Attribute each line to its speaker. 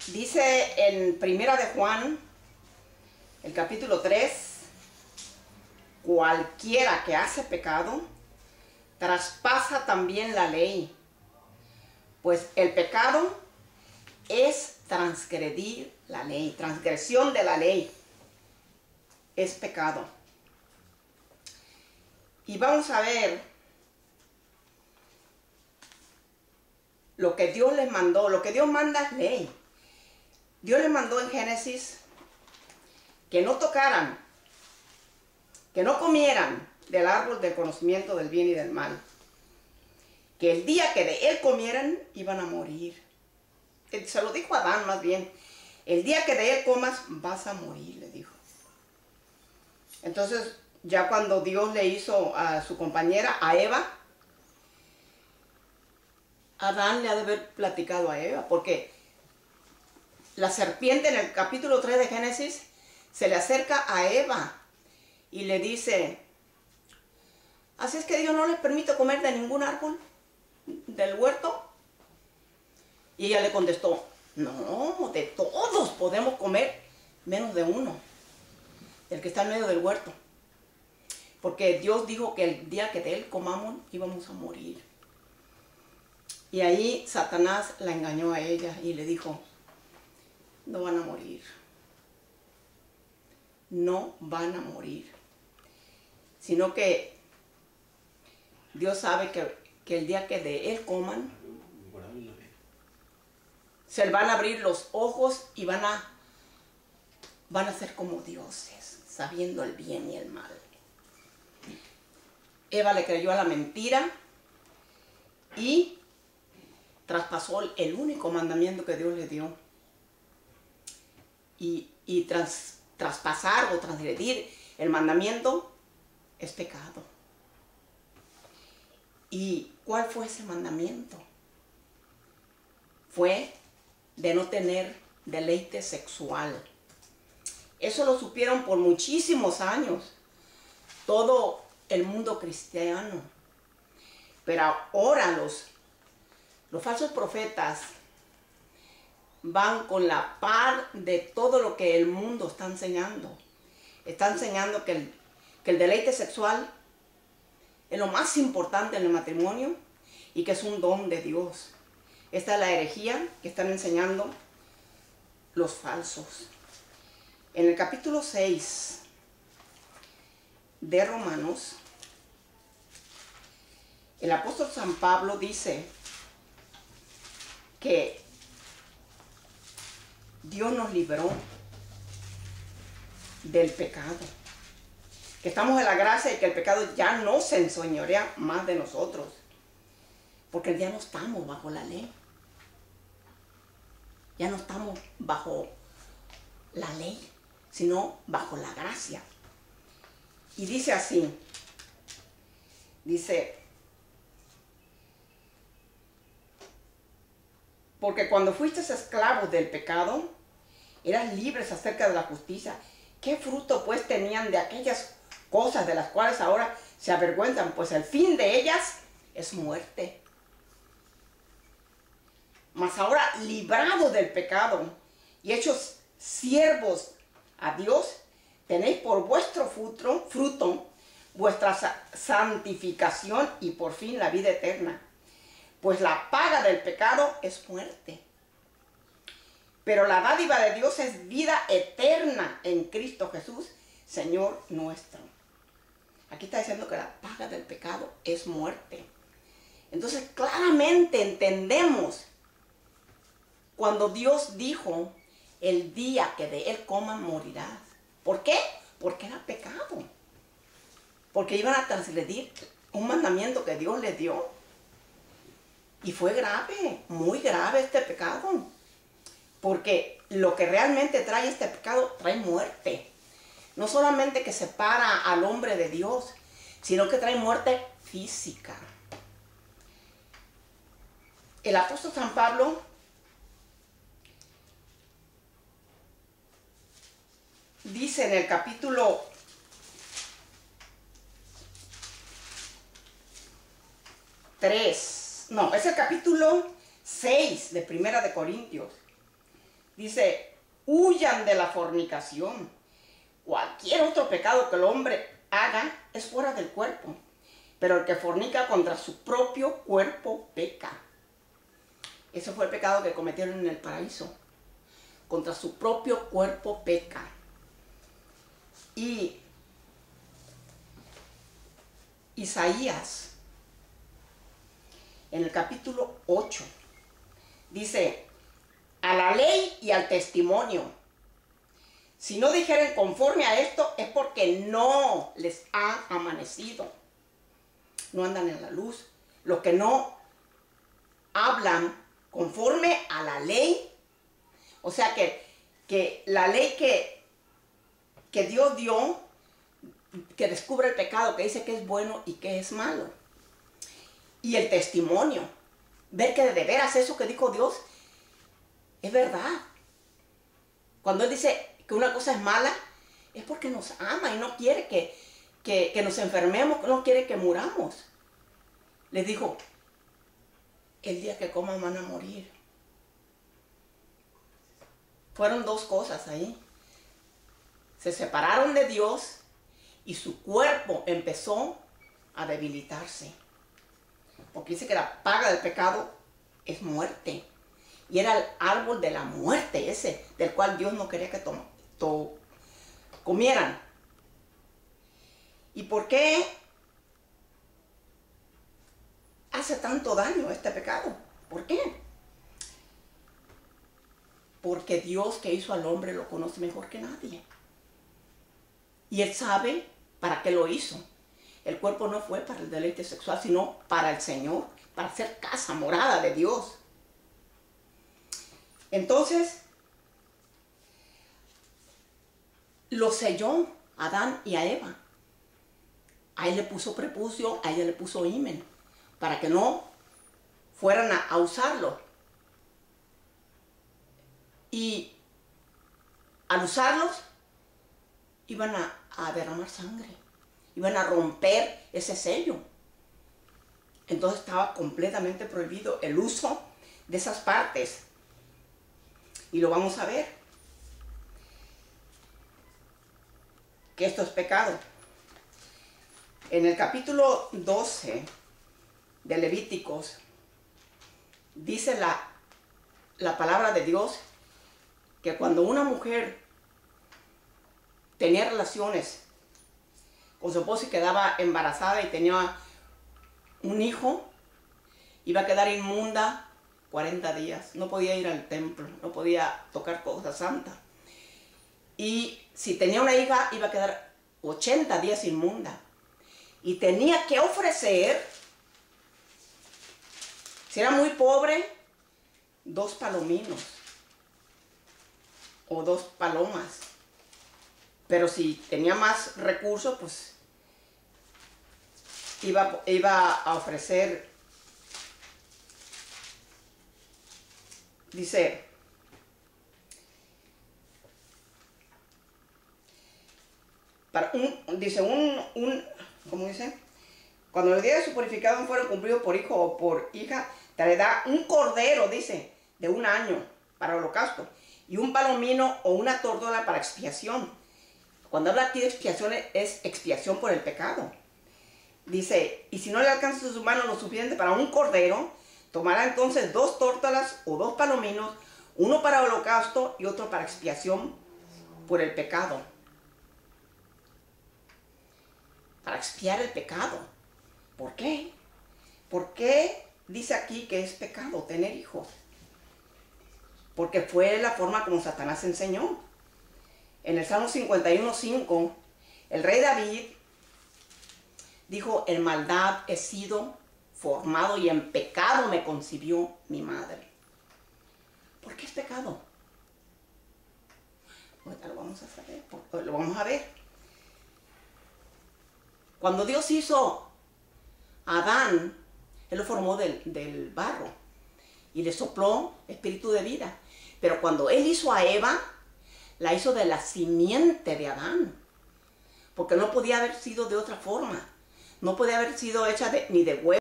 Speaker 1: Dice en Primera de Juan, el capítulo 3, cualquiera que hace pecado, traspasa también la ley, pues el pecado es transgredir la ley, transgresión de la ley, es pecado. Y vamos a ver lo que Dios les mandó. Lo que Dios manda es ley. Dios les mandó en Génesis que no tocaran, que no comieran del árbol del conocimiento del bien y del mal. Que el día que de él comieran, iban a morir. Se lo dijo a Adán más bien. El día que de él comas, vas a morir, le dijo. Entonces, ya cuando Dios le hizo a su compañera, a Eva, Adán le ha de haber platicado a Eva, porque la serpiente en el capítulo 3 de Génesis se le acerca a Eva y le dice, ¿así es que Dios no les permite comer de ningún árbol del huerto? Y ella le contestó, no, de todos podemos comer, menos de uno, el que está en medio del huerto. Porque Dios dijo que el día que de él comamos íbamos a morir. Y ahí Satanás la engañó a ella y le dijo, no van a morir. No van a morir. Sino que Dios sabe que el día que de él coman, se le van a abrir los ojos y van a ser como dioses, sabiendo el bien y el mal. Eva le creyó a la mentira y traspasó el único mandamiento que Dios le dio. Y traspasar o transgredir el mandamiento es pecado. ¿Y cuál fue ese mandamiento? Fue de no tener deleite sexual. Eso lo supieron por muchísimos años todo el mundo cristiano. Pero ahora los falsos profetas van con la par de todo lo que el mundo está enseñando. Está enseñando que el deleite sexual es lo más importante en el matrimonio y que es un don de Dios. Esta es la herejía que están enseñando los falsos. En el capítulo 6 de Romanos, el apóstol San Pablo dice que Dios nos libró del pecado, que estamos en la gracia y que el pecado ya no se enseñorea más de nosotros, porque ya no estamos bajo la ley, ya no estamos bajo la ley, sino bajo la gracia. Y dice así, dice, porque cuando fuiste esclavos del pecado, eras libres acerca de la justicia. ¿Qué fruto pues tenían de aquellas cosas de las cuales ahora se avergüenzan? Pues el fin de ellas es muerte. Mas ahora, librados del pecado y hechos siervos a Dios, tenéis por vuestro fruto vuestra santificación y por fin la vida eterna. Pues la paga del pecado es muerte, pero la dádiva de Dios es vida eterna en Cristo Jesús, Señor nuestro. Aquí está diciendo que la paga del pecado es muerte. Entonces claramente entendemos cuando Dios dijo, el día que de él coman morirás. ¿Por qué? Porque era pecado. Porque iban a transgredir un mandamiento que Dios les dio. Y fue grave, muy grave este pecado. Porque lo que realmente trae este pecado, trae muerte. No solamente que separa al hombre de Dios, sino que trae muerte física. El apóstol San Pablo dice en el capítulo 3, no, es el capítulo 6 de Primera de Corintios. Dice, huyan de la fornicación. Cualquier otro pecado que el hombre haga es fuera del cuerpo, pero el que fornica contra su propio cuerpo peca. Ese fue el pecado que cometieron en el paraíso. Contra su propio cuerpo peca. Y Isaías, en el capítulo 8, dice, a la ley y al testimonio. Si no dijeren conforme a esto, es porque no les ha amanecido. No andan en la luz. Los que no hablan conforme a la ley, o sea que la ley que Dios dio, que descubre el pecado, que dice que es bueno y que es malo. Y el testimonio, ver que de veras eso que dijo Dios es verdad. Cuando Él dice que una cosa es mala, es porque nos ama y no quiere que nos enfermemos, no quiere que muramos. Les dijo, el día que coman van a morir. Fueron dos cosas ahí. Se separaron de Dios y su cuerpo empezó a debilitarse. Porque dice que la paga del pecado es muerte. Y era el árbol de la muerte ese, del cual Dios no quería que comieran. ¿Y por qué hace tanto daño este pecado? ¿Por qué? Porque Dios que hizo al hombre lo conoce mejor que nadie. Y Él sabe para qué lo hizo. El cuerpo no fue para el deleite sexual, sino para el Señor, para ser casa, morada de Dios. Entonces, lo selló a Adán y a Eva. A él le puso prepucio, a ella le puso himen, para que no fueran a usarlo. Y al usarlos, iban a derramar sangre, iban a romper ese sello. Entonces estaba completamente prohibido el uso de esas partes. Y lo vamos a ver, que esto es pecado. En el capítulo 12 de Levíticos, dice la palabra de Dios, que cuando una mujer tenía relaciones con su esposo y quedaba embarazada y tenía un hijo, iba a quedar inmunda 40 días. No podía ir al templo, no podía tocar cosas santas. Y si tenía una hija, iba a quedar 80 días inmunda. Y tenía que ofrecer, si era muy pobre, 2 palominos o 2 palomas. Pero si tenía más recursos, pues iba a ofrecer, dice, ¿cómo dice? Cuando los días de su purificación fueron cumplidos por hijo o por hija, te da un cordero, dice, de 1 año para holocausto, y un palomino o una tórtola para expiación. Cuando habla aquí de expiación, es expiación por el pecado. Dice, y si no le alcanza a sus manos lo suficiente para un cordero, tomará entonces 2 tórtolas o 2 palominos, uno para holocausto y otro para expiación por el pecado. Para expiar el pecado. ¿Por qué? ¿Por qué dice aquí que es pecado tener hijos? Porque fue la forma como Satanás enseñó. En el Salmo 51:5, el rey David dijo, en maldad he sido formado y en pecado me concibió mi madre. ¿Por qué es pecado? Ahorita lo vamos a saber, lo vamos a ver. Cuando Dios hizo a Adán, Él lo formó del barro y le sopló espíritu de vida. Pero cuando Él hizo a Eva, la hizo de la simiente de Adán. Porque no podía haber sido de otra forma. No podía haber sido hecha ni de huevo.